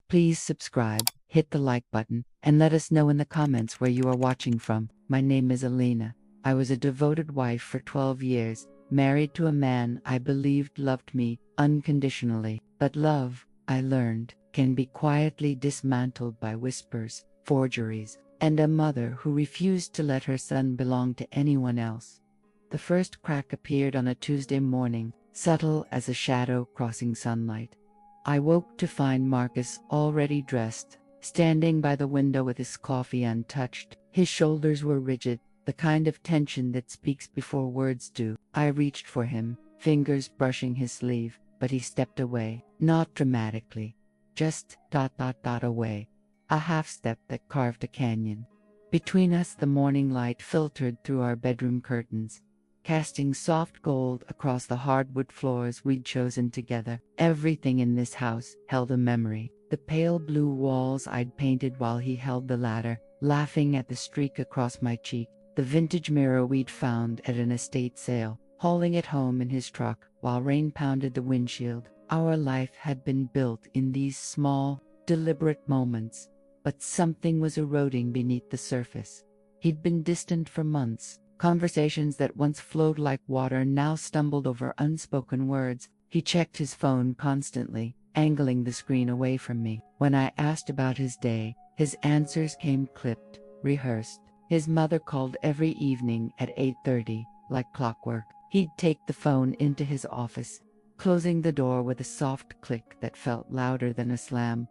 Please subscribe, hit the like button, and let us know in the comments where you are watching from. My name is Elena. I was a devoted wife for 12 years, married to a man I believed loved me unconditionally. But love, I learned, can be quietly dismantled by whispers, forgeries, and a mother who refused to let her son belong to anyone else. The first crack appeared on a Tuesday morning, subtle as a shadow crossing sunlight. I woke to find Marcus already dressed, standing by the window with his coffee untouched. His shoulders were rigid, the kind of tension that speaks before words do. I reached for him, fingers brushing his sleeve, but he stepped away, not dramatically, just away. A half step that carved a canyon. Between us, the morning light filtered through our bedroom curtains, casting soft gold across the hardwood floors we'd chosen together. Everything in this house held a memory. The pale blue walls I'd painted while he held the ladder, laughing at the streak across my cheek. The vintage mirror we'd found at an estate sale, hauling it home in his truck while rain pounded the windshield. Our life had been built in these small, deliberate moments, but something was eroding beneath the surface. He'd been distant for months. Conversations that once flowed like water now stumbled over unspoken words. He checked his phone constantly, angling the screen away from me. When I asked about his day, his answers came clipped, rehearsed. His mother called every evening at 8:30, like clockwork. He'd take the phone into his office, closing the door with a soft click that felt louder than a slam.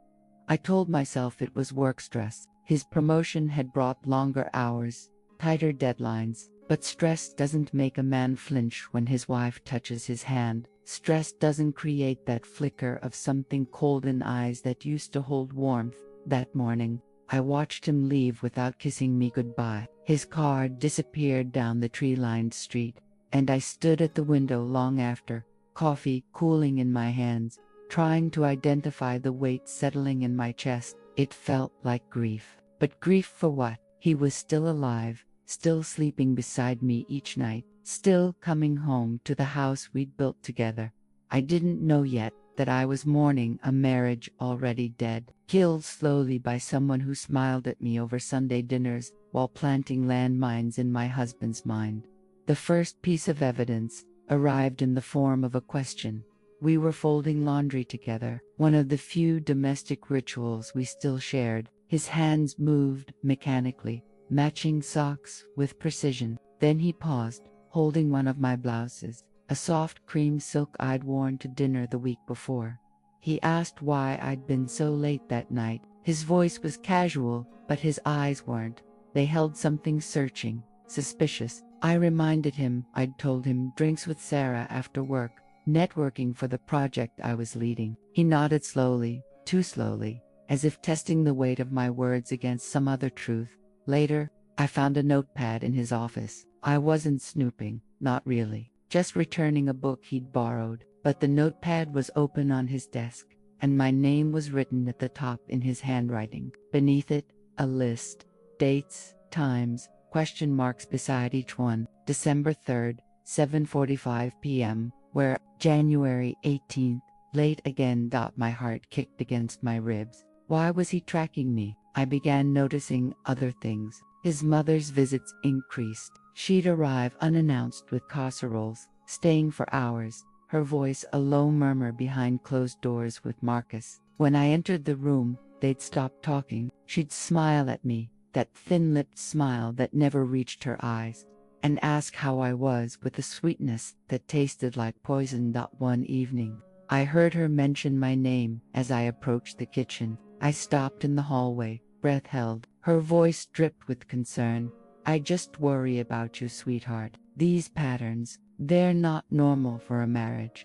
I told myself it was work stress. His promotion had brought longer hours, tighter deadlines. But stress doesn't make a man flinch when his wife touches his hand. Stress doesn't create that flicker of something cold in eyes that used to hold warmth. That morning, I watched him leave without kissing me goodbye. His car disappeared down the tree-lined street, and I stood at the window long after, coffee cooling in my hands, trying to identify the weight settling in my chest. It felt like grief. But grief for what? He was still alive. Still sleeping beside me each night, still coming home to the house we'd built together. I didn't know yet that I was mourning a marriage already dead, killed slowly by someone who smiled at me over Sunday dinners while planting landmines in my husband's mind. The first piece of evidence arrived in the form of a question. We were folding laundry together, one of the few domestic rituals we still shared. His hands moved mechanically, matching socks with precision. Then he paused, holding one of my blouses, a soft cream silk I'd worn to dinner the week before. He asked why I'd been so late that night. His voice was casual, but his eyes weren't. They held something searching, suspicious. I reminded him I'd told him drinks with Sarah after work, networking for the project I was leading. He nodded slowly, too slowly, as if testing the weight of my words against some other truth. Later, I found a notepad in his office. I wasn't snooping, not really, just returning a book he'd borrowed. But the notepad was open on his desk, and my name was written at the top in his handwriting. Beneath it, a list, dates, times, question marks beside each one. December 3rd, 7:45 p.m., where January 18th, late again. My heart kicked against my ribs. Why was he tracking me? I began noticing other things. His mother's visits increased. She'd arrive unannounced with casseroles, staying for hours, her voice a low murmur behind closed doors with Marcus. When I entered the room, they'd stop talking. She'd smile at me, that thin-lipped smile that never reached her eyes, and ask how I was with a sweetness that tasted like poison. One evening, I heard her mention my name as I approached the kitchen. I stopped in the hallway, breath held. Her voice dripped with concern. I just worry about you, sweetheart. These patterns, they're not normal for a marriage.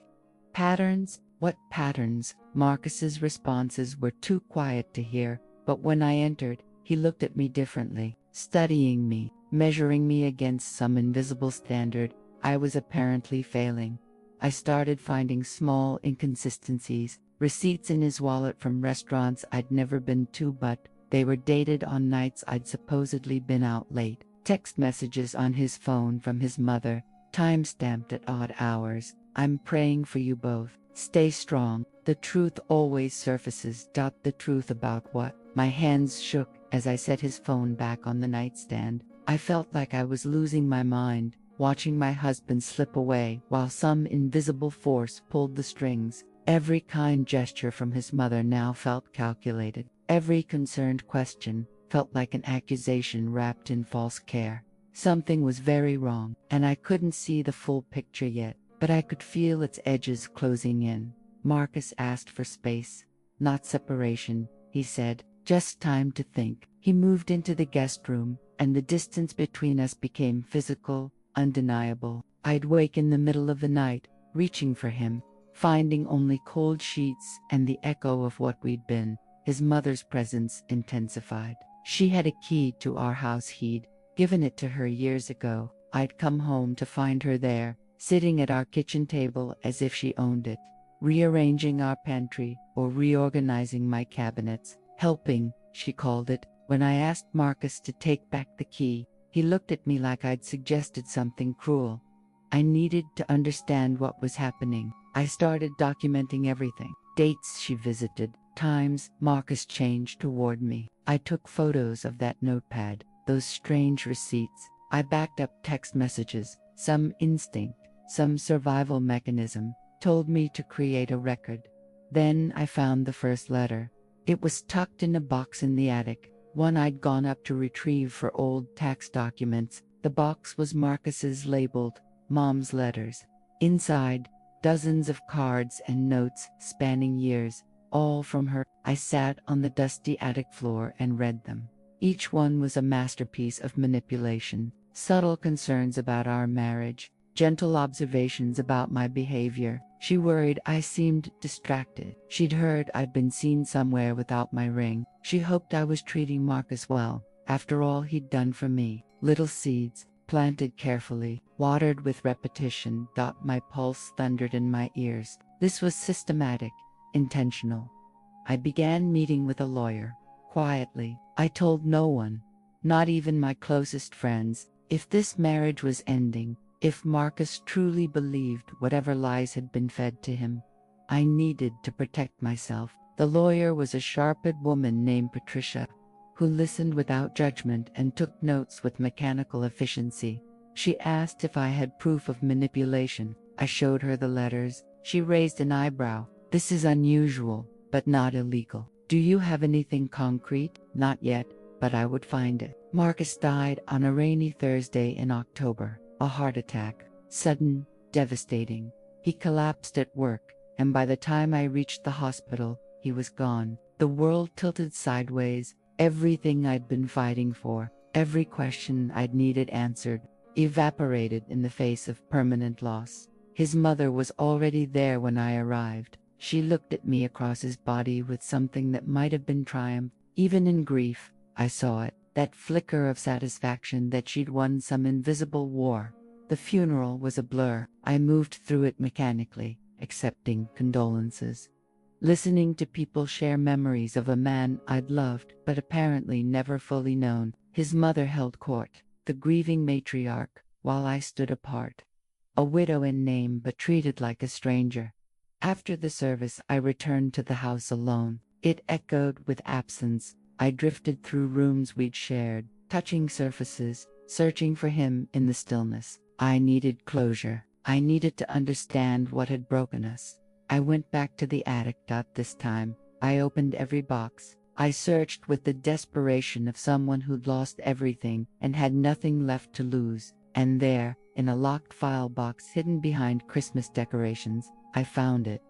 Patterns? What patterns? Marcus's responses were too quiet to hear, but when I entered, he looked at me differently, studying me, measuring me against some invisible standard. I was apparently failing. I started finding small inconsistencies, receipts in his wallet from restaurants I'd never been to, but they were dated on nights I'd supposedly been out late. Text messages on his phone from his mother, time-stamped at odd hours. I'm praying for you both. Stay strong. The truth always surfaces. The truth about what? My hands shook as I set his phone back on the nightstand. I felt like I was losing my mind, watching my husband slip away while some invisible force pulled the strings. Every kind gesture from his mother now felt calculated. Every concerned question felt like an accusation wrapped in false care. Something was very wrong, and I couldn't see the full picture yet, but I could feel its edges closing in. Marcus asked for space, not separation, he said, just time to think. He moved into the guest room, and the distance between us became physical, undeniable. I'd wake in the middle of the night, reaching for him, finding only cold sheets and the echo of what we'd been. His mother's presence intensified. She had a key to our house. He'd given it to her years ago. I'd come home to find her there, sitting at our kitchen table as if she owned it, rearranging our pantry or reorganizing my cabinets. Helping, she called it. When I asked Marcus to take back the key, he looked at me like I'd suggested something cruel. I needed to understand what was happening. I started documenting everything. Dates she visited, times Marcus changed toward me. I took photos of that notepad, those strange receipts. I backed up text messages. Some instinct, some survival mechanism, told me to create a record. Then I found the first letter. It was tucked in a box in the attic, one I'd gone up to retrieve for old tax documents. The box was Marcus's, labeled Mom's Letters. Inside, dozens of cards and notes spanning years, all from her. I sat on the dusty attic floor and read them. Each one was a masterpiece of manipulation. Subtle concerns about our marriage, gentle observations about my behavior. She worried I seemed distracted. She'd heard I'd been seen somewhere without my ring. She hoped I was treating Marcus well, after all he'd done for me. Little seeds, planted carefully, watered with repetition. My pulse thundered in my ears. This was systematic, intentional. I began meeting with a lawyer. Quietly, I told no one, not even my closest friends, if this marriage was ending. If Marcus truly believed whatever lies had been fed to him, I needed to protect myself. The lawyer was a sharp-eyed woman named Patricia, who listened without judgment and took notes with mechanical efficiency. She asked if I had proof of manipulation. I showed her the letters. She raised an eyebrow. This is unusual, but not illegal. Do you have anything concrete? Not yet, but I would find it. Marcus died on a rainy Thursday in October. A heart attack. Sudden, devastating. He collapsed at work, and by the time I reached the hospital, he was gone. The world tilted sideways. Everything I'd been fighting for, every question I'd needed answered, evaporated in the face of permanent loss. His mother was already there when I arrived. She looked at me across his body with something that might have been triumph. Even in grief, I saw it. That flicker of satisfaction that she'd won some invisible war. The funeral was a blur. I moved through it mechanically, accepting condolences, listening to people share memories of a man I'd loved but apparently never fully known. His mother held court, the grieving matriarch, while I stood apart, a widow in name but treated like a stranger. After the service, I returned to the house alone. It echoed with absence. I drifted through rooms we'd shared, touching surfaces, searching for him in the stillness. I needed closure. I needed to understand what had broken us. I went back to the attic. This time, I opened every box. I searched with the desperation of someone who'd lost everything and had nothing left to lose. And there, in a locked file box hidden behind Christmas decorations, I found it.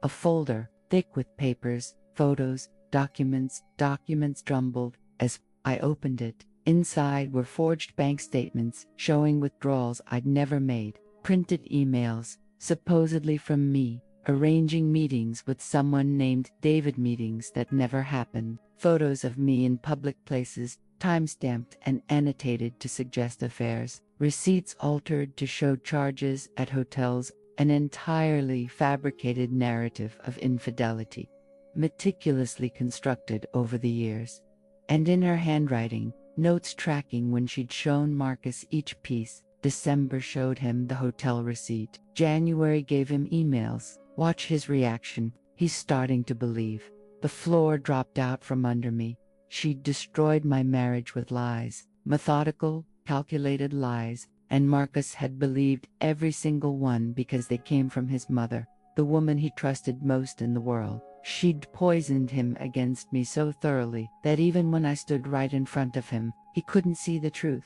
A folder, thick with papers, photos, documents jumbled. As I opened it, inside were forged bank statements showing withdrawals I'd never made, printed emails, supposedly from me, arranging meetings with someone named David, meetings that never happened, photos of me in public places, time-stamped and annotated to suggest affairs, receipts altered to show charges at hotels, an entirely fabricated narrative of infidelity, meticulously constructed over the years. And in her handwriting, notes tracking when she'd shown Marcus each piece. December showed him the hotel receipt. January gave him emails. Watch his reaction. He's starting to believe. The floor dropped out from under me. She'd destroyed my marriage with lies, methodical, calculated lies, and Marcus had believed every single one because they came from his mother, the woman he trusted most in the world. She'd poisoned him against me so thoroughly that even when I stood right in front of him, he couldn't see the truth.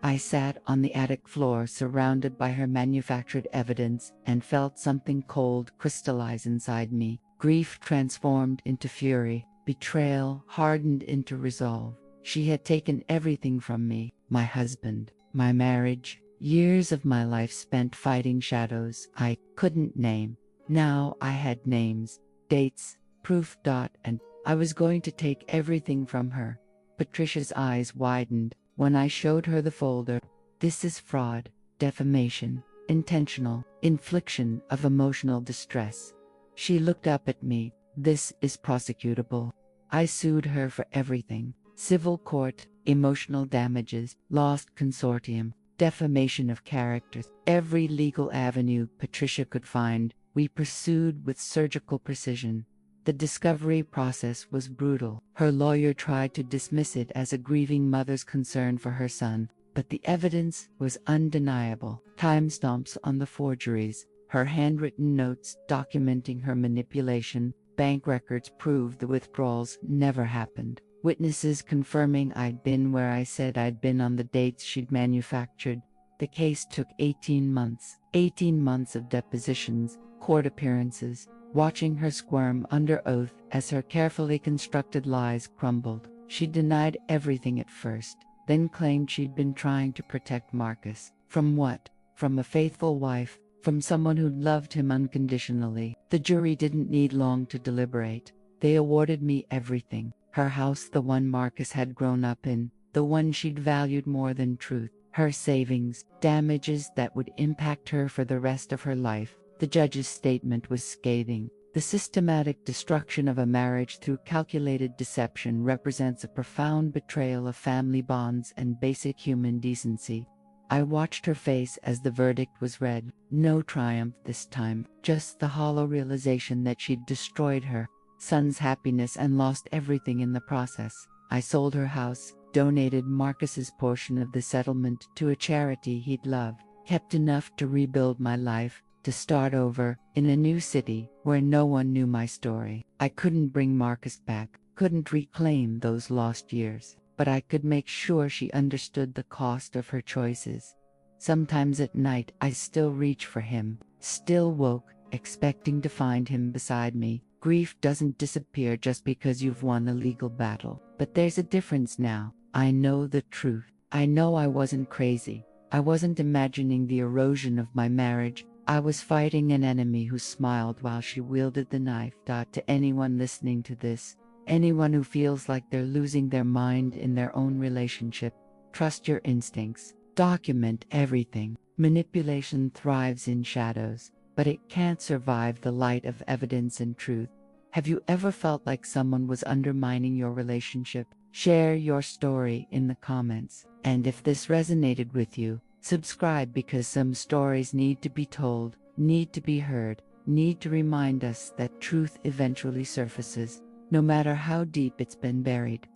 I sat on the attic floor surrounded by her manufactured evidence and felt something cold crystallize inside me. Grief transformed into fury, betrayal hardened into resolve. She had taken everything from me, my husband, my marriage, years of my life spent fighting shadows I couldn't name. Now I had names, dates, proof. And I was going to take everything from her. Patricia's eyes widened when I showed her the folder. This is fraud, defamation, intentional infliction of emotional distress. She looked up at me. This is prosecutable. I sued her for everything: civil court, emotional damages, lost consortium, defamation of characters, every legal avenue Patricia could find. We pursued with surgical precision. The discovery process was brutal. Her lawyer tried to dismiss it as a grieving mother's concern for her son, but the evidence was undeniable. Timestamps on the forgeries, her handwritten notes documenting her manipulation, bank records proved the withdrawals never happened. Witnesses confirming I'd been where I said I'd been on the dates she'd manufactured. The case took 18 months. 18 months of depositions, court appearances, watching her squirm under oath as her carefully constructed lies crumbled. She denied everything at first, then claimed she'd been trying to protect Marcus. From what? From a faithful wife, from someone who loved him unconditionally. The jury didn't need long to deliberate. They awarded me everything. Her house, the one Marcus had grown up in, the one she'd valued more than truth. Her savings, damages that would impact her for the rest of her life. The judge's statement was scathing. The systematic destruction of a marriage through calculated deception represents a profound betrayal of family bonds and basic human decency. I watched her face as the verdict was read. No triumph this time, just the hollow realization that she'd destroyed her son's happiness and lost everything in the process. I sold her house, donated Marcus's portion of the settlement to a charity he'd loved, kept enough to rebuild my life, to start over in a new city where no one knew my story. I couldn't bring Marcus back, couldn't reclaim those lost years, but I could make sure she understood the cost of her choices. Sometimes at night I still reach for him, still woke, expecting to find him beside me. Grief doesn't disappear just because you've won a legal battle. But there's a difference now. I know the truth. I know I wasn't crazy. I wasn't imagining the erosion of my marriage. I was fighting an enemy who smiled while she wielded the knife. To anyone listening to this, anyone who feels like they're losing their mind in their own relationship, trust your instincts. Document everything. Manipulation thrives in shadows, but it can't survive the light of evidence and truth. Have you ever felt like someone was undermining your relationship? Share your story in the comments. And if this resonated with you, subscribe, because some stories need to be told, need to be heard, need to remind us that truth eventually surfaces, no matter how deep it's been buried.